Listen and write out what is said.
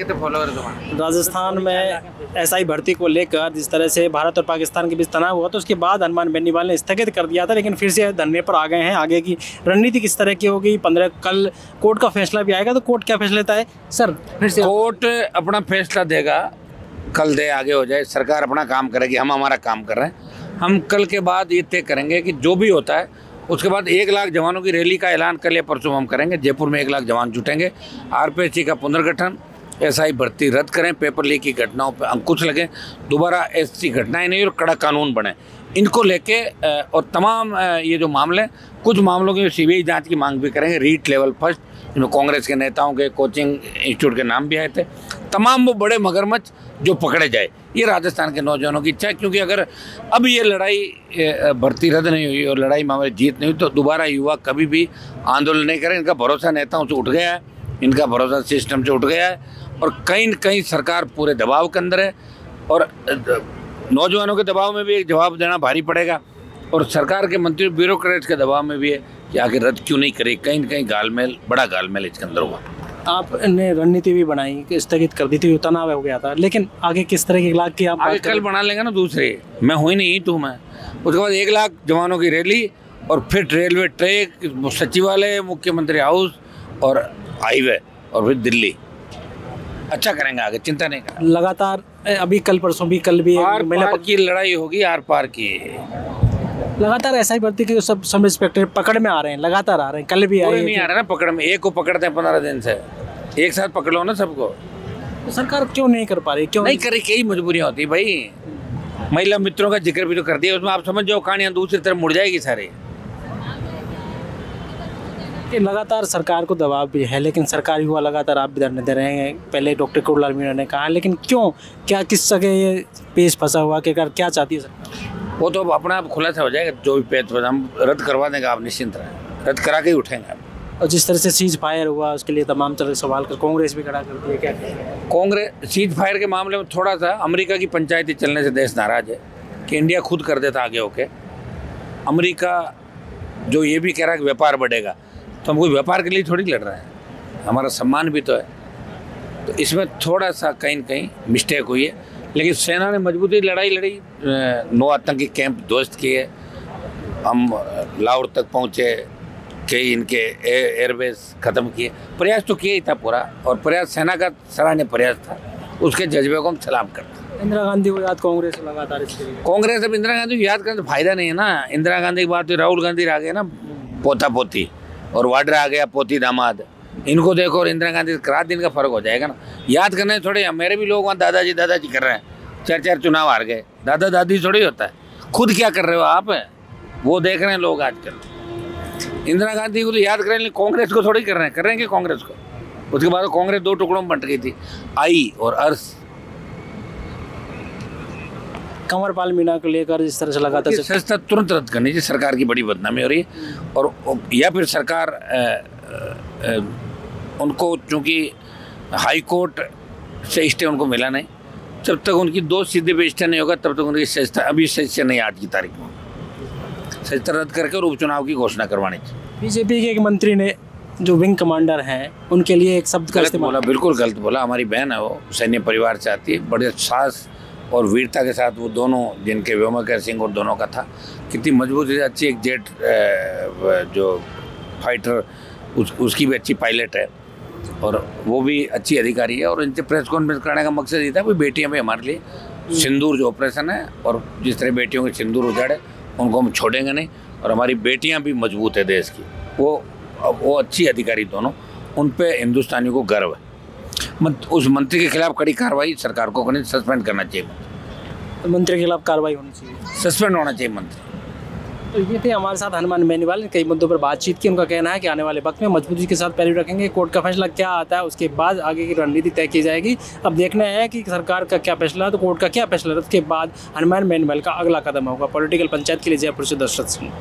राजस्थान में एसआई भर्ती को लेकर जिस तरह से भारत और पाकिस्तान के बीच तनाव हुआ तो उसके बाद हनुमान बेनीवाल ने स्थगित कर दिया था, लेकिन फिर से धरने पर आ गए हैं। आगे की रणनीति किस तरह की होगी? 15 कल कोर्ट का फैसला भी आएगा, तो कोर्ट क्या फैसला लेता है? सर फिर से कोर्ट अपना फैसला देगा, कल दे आगे हो जाए, सरकार अपना काम करेगी, हम हमारा काम कर रहे हैं। हम कल के बाद ये तय करेंगे कि जो भी होता है उसके बाद 1 लाख जवानों की रैली का ऐलान कल या परसों हम करेंगे। जयपुर में 1 लाख जवान जुटेंगे। आरपीएससी का पुनर्गठन, एसआई भर्ती रद्द करें, पेपर लीक की घटनाओं पर अंकुश लगे, दोबारा ऐसी घटनाएं नहीं और कड़ा कानून बने, इनको लेके और तमाम ये जो मामले, कुछ मामलों की सीबीआई जांच की मांग भी करेंगे। रीट लेवल फर्स्ट, जिसमें कांग्रेस के नेताओं के कोचिंग इंस्टीट्यूट के नाम भी आए थे, तमाम वो बड़े मगरमच्छ जो पकड़े जाए, ये राजस्थान के नौजवानों की इच्छा है। क्योंकि अगर अब ये लड़ाई भर्ती रद्द नहीं हुई और लड़ाई मामले जीत नहीं हुई तो दोबारा युवा कभी भी आंदोलन नहीं करें। इनका भरोसा नेताओं से उठ गया है, इनका भरोसा सिस्टम से उठ गया है और कहीं न कहीं सरकार पूरे दबाव के अंदर है और नौजवानों के दबाव में भी एक जवाब देना भारी पड़ेगा और सरकार के मंत्री ब्यूरोक्रेट्स के दबाव में भी है कि आखिर रद्द क्यों नहीं करे। कहीं न कहीं गालमेल, बड़ा गालमेल इसके अंदर हुआ। आपने रणनीति भी बनाई कि स्थगित कर दी थी, तनाव हो गया था, लेकिन आगे किस तरह के 1 लाख की आप आगे कल बना लेंगे ना दूसरे, मैं हुई नहीं तू मैं, उसके बाद 1 लाख जवानों की रैली और फिर रेलवे ट्रैक, सचिवालय, मुख्यमंत्री हाउस और हाईवे और फिर दिल्ली। अच्छा करेंगे, आगे चिंता नहीं करेंगे। लगातार अभी कल परसों भी, कल भी आर पार की लड़ाई होगी, आर पार की। लगातार ऐसा ही भर्ती के सब इंस्पेक्टर पकड़ में आ रहे हैं, लगातार आ रहे हैं, कल भी आए नहीं आ रहा ना पकड़ में। एक को पकड़ते हैं 15 दिन से, एक साथ पकड़ लो ना सबको। तो सरकार क्यों नहीं कर पा रही? क्यों नहीं कर रही? कई मजबूरियाँ होती भाई। महिला मित्रों का जिक्र भी तो कर दिया, उसमें आप समझ जाओ कहानियाँ दूसरी तरफ मुड़ जाएगी सारी। कि लगातार सरकार को दबाव भी है, लेकिन सरकार हुआ लगातार आप भी धरने दे रहे हैं। पहले डॉक्टर कुरलाल मीणा ने कहा, लेकिन क्यों, क्या किस जगह ये पेश फंसा हुआ कि क्या चाहती है सरकार? वो तो अपना आप खुलासा हो जाएगा, जो भी पेश हम रद्द करवा देंगे, आप निश्चिंत रहें, रद्द करा के ही उठेंगे आप। और जिस तरह से सीज फायर हुआ उसके लिए तमाम तरह सवाल कर कांग्रेस भी खड़ा करती है, क्या कांग्रेस सीज फायर के मामले में थोड़ा सा अमेरिका की पंचायती चलने से देश नाराज है कि इंडिया खुद कर देता आगे होके। अमेरिका जो ये भी कह रहा है कि व्यापार बढ़ेगा, तो हम कोई व्यापार के लिए थोड़ी लड़ रहे हैं, हमारा सम्मान भी तो है। तो इसमें थोड़ा सा कहीं न कहीं मिस्टेक हुई है, लेकिन सेना ने मजबूती लड़ाई लड़ी, 9 आतंकी कैंप ध्वस्त किए, हम लाहौर तक पहुँचे, कई इनके एयरबेस ख़त्म किए। प्रयास तो किया ही था पूरा, और प्रयास सेना का सराहनीय प्रयास था, उसके जज्बे को हम सलाम करते हैं। इंदिरा गांधी को याद कांग्रेस लगातार इसके लिए, कांग्रेस अब इंदिरा गांधी को याद करने से फायदा नहीं है ना। इंदिरा गांधी की बात, राहुल गांधी आ गए ना पोता पोती, और वाड्रा आ गया पोती दामाद। इनको देखो और इंदिरा गांधी, रात दिन का फर्क हो जाएगा ना। याद करने थोड़े, मेरे भी लोग वहाँ दादाजी दादाजी कर रहे हैं, 4 चुनाव हार गए, दादा दादी थोड़ी होता है। खुद क्या कर रहे हो आप, वो देख रहे हैं लोग आजकल। इंदिरा गांधी को तो याद करें, लेकिन कांग्रेस को थोड़ी कर रहे हैं, कांग्रेस को। उसके बाद कांग्रेस 2 टुकड़ों में बंट गई थी, आई और अर्श। कंवरपाल मीणा को लेकर जिस तरह से लगातार सस्ता तुरंत रद्द करनी चाहिए, सरकार की बड़ी बदनामी हो रही है। और या फिर सरकार उनको, चूँकि हाई कोर्ट से स्टे उनको मिला नहीं, जब तक उनकी 2 सीधे पे स्टे नहीं होगा तब तक उनकी सस्ता, अभी सस्ता नहीं, 8 की तारीख में सस्ता रद्द करके और उपचुनाव की घोषणा करवानी चाहिए। बीजेपी के एक मंत्री ने, जो विंग कमांडर हैं, उनके लिए एक शब्द का इस्तेमाल बोला, बिल्कुल गलत बोला। हमारी बहन है, वो सैन्य परिवार से आती है, बड़े साहस और वीरता के साथ वो दोनों, जिनके व्योमकेश सिंह और दोनों का था, कितनी मजबूती से अच्छी एक जेट जो फाइटर, उसकी भी अच्छी पायलट है और वो भी अच्छी अधिकारी है। और इनसे प्रेस कॉन्फ्रेंस करने का मकसद ये था कि बेटियां भी हमारे लिए सिंदूर जो ऑपरेशन है, और जिस तरह बेटियों के सिंदूर उजाड़े उनको हम छोड़ेंगे नहीं, और हमारी बेटियां भी मजबूत है देश की, वो अच्छी अधिकारी दोनों, उन पे हिंदुस्तानियों को गर्व है। उस मंत्री के खिलाफ कड़ी कार्रवाई सरकार को करनी, सस्पेंड करना चाहिए। मंत्री के खिलाफ कार्रवाई होनी चाहिए, सस्पेंड होना चाहिए मंत्री। तो ये थे हमारे साथ हनुमान बेनीवाल ने कई मुद्दों पर बातचीत की। उनका कहना है कि आने वाले वक्त में मजबूती के साथ पैरवी रखेंगे, कोर्ट का फैसला क्या आता है उसके बाद आगे की रणनीति तय की जाएगी। अब देखना है कि सरकार का क्या फैसला है, तो कोर्ट का क्या फैसला है, उसके बाद हनुमान बेनीवाल का अगला कदम होगा। पॉलिटिकल पंचायत के लिए जयपुर से दशरथ सिंह।